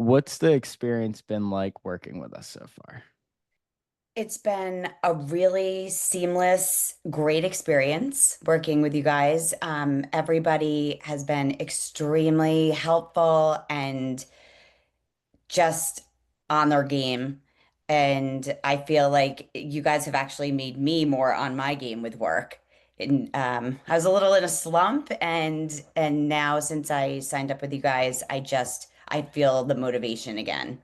what's the experience been like working with us so far? It's been a really seamless, great experience working with you guys. Everybody has been extremely helpful and just on their game. And I feel like you guys have actually made me more on my game with work. And I was a little in a slump, and now since I signed up with you guys, I feel the motivation again.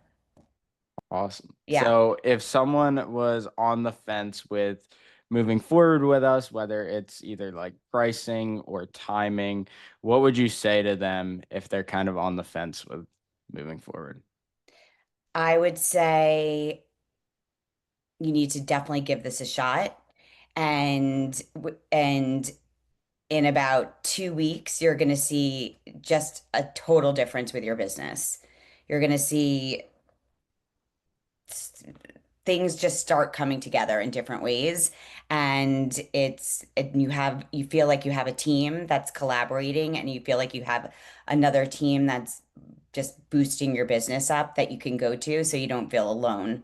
Awesome. Yeah. So if someone was on the fence with moving forward with us, whether it's either like pricing or timing, what would you say to them if they're kind of on the fence with moving forward? I would say you need to definitely give this a shot. And in about 2 weeks, you're going to see just a total difference with your business. You're going to see things just start coming together in different ways. And you feel like you have a team that's collaborating, and you feel like you have another team that's just boosting your business up that you can go to so you don't feel alone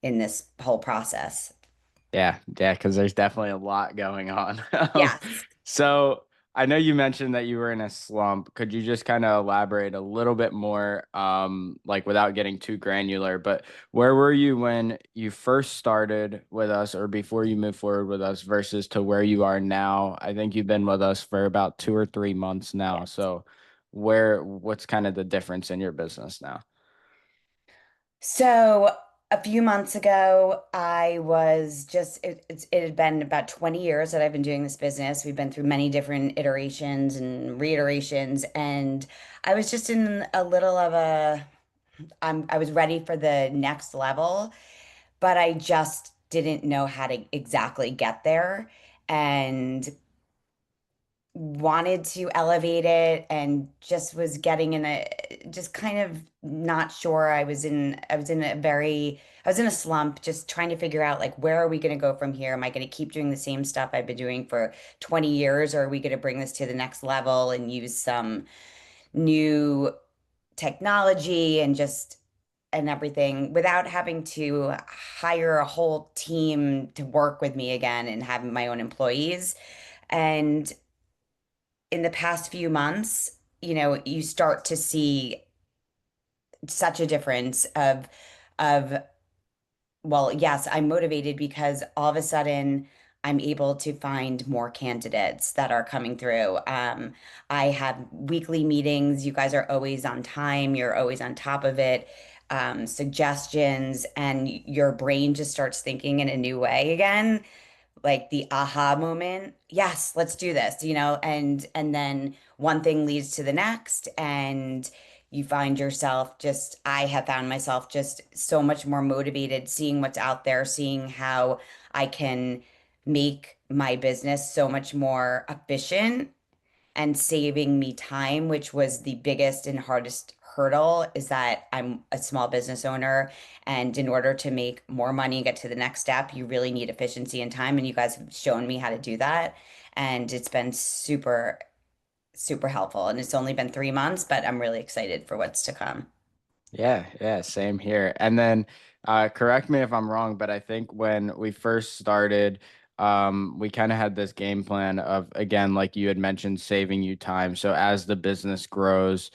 in this whole process. Yeah, because there's definitely a lot going on. Yes. So I know you mentioned that you were in a slump. Could you just kind of elaborate a little bit more, like without getting too granular, but where were you when you first started with us or before you moved forward with us versus to where you are now? I think you've been with us for about 2 or 3 months now. So what's kind of the difference in your business now? So a few months ago, it had been about 20 years that I've been doing this business. We've been through many different iterations and reiterations, and I was just in a little of I was ready for the next level, but I just didn't know how to exactly get there. And wanted to elevate it and just was getting in a just kind of not sure. I was in a slump, just trying to figure out like where are we going to go from here? Am I going to keep doing the same stuff I've been doing for 20 years, or are we going to bring this to the next level and use some new technology and everything without having to hire a whole team to work with me again and having my own employees. And in the past few months, you start to see such a difference of well, yes, I'm motivated because all of a sudden I'm able to find more candidates that are coming through. I have weekly meetings. You guys are always on time. You're always on top of it. Suggestions, and your brain just starts thinking in a new way again, like the aha moment. Yes, let's do this, and then one thing leads to the next, and you find yourself just I have found myself just so much more motivated, seeing what's out there, seeing how I can make my business so much more efficient and saving me time, which was the biggest and hardest hurdle, is that I'm a small business owner. And in order to make more money and get to the next step, you really need efficiency and time. And you guys have shown me how to do that. And it's been super, super helpful. And it's only been 3 months, but I'm really excited for what's to come. Yeah, same here. And then correct me if I'm wrong, but I think when we first started, we kind of had this game plan of, again, like you had mentioned, saving you time. So as the business grows,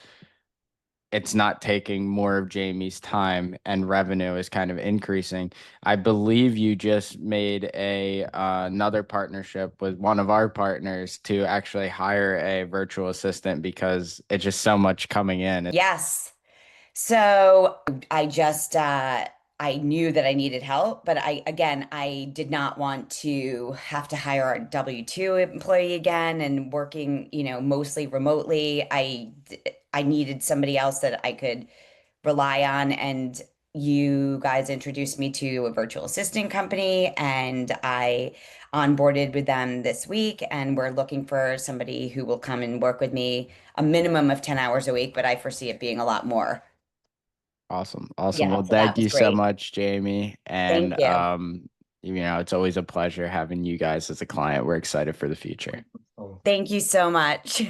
it's not taking more of Jamie's time and revenue is kind of increasing. I believe you just made another partnership with one of our partners to actually hire a virtual assistant because it's just so much coming in. Yes. So I knew that I needed help, but I did not want to have to hire a W-2 employee again and working, mostly remotely. I needed somebody else that I could rely on, and you guys introduced me to a virtual assistant company, and I onboarded with them this week, and we're looking for somebody who will come and work with me a minimum of 10 hours a week, but I foresee it being a lot more. Awesome. Awesome. Yeah, Well, so that thank was you so great. much, Jamie. Thank And you. it's always a pleasure having you guys as a client. We're excited for the future. Thank you so much.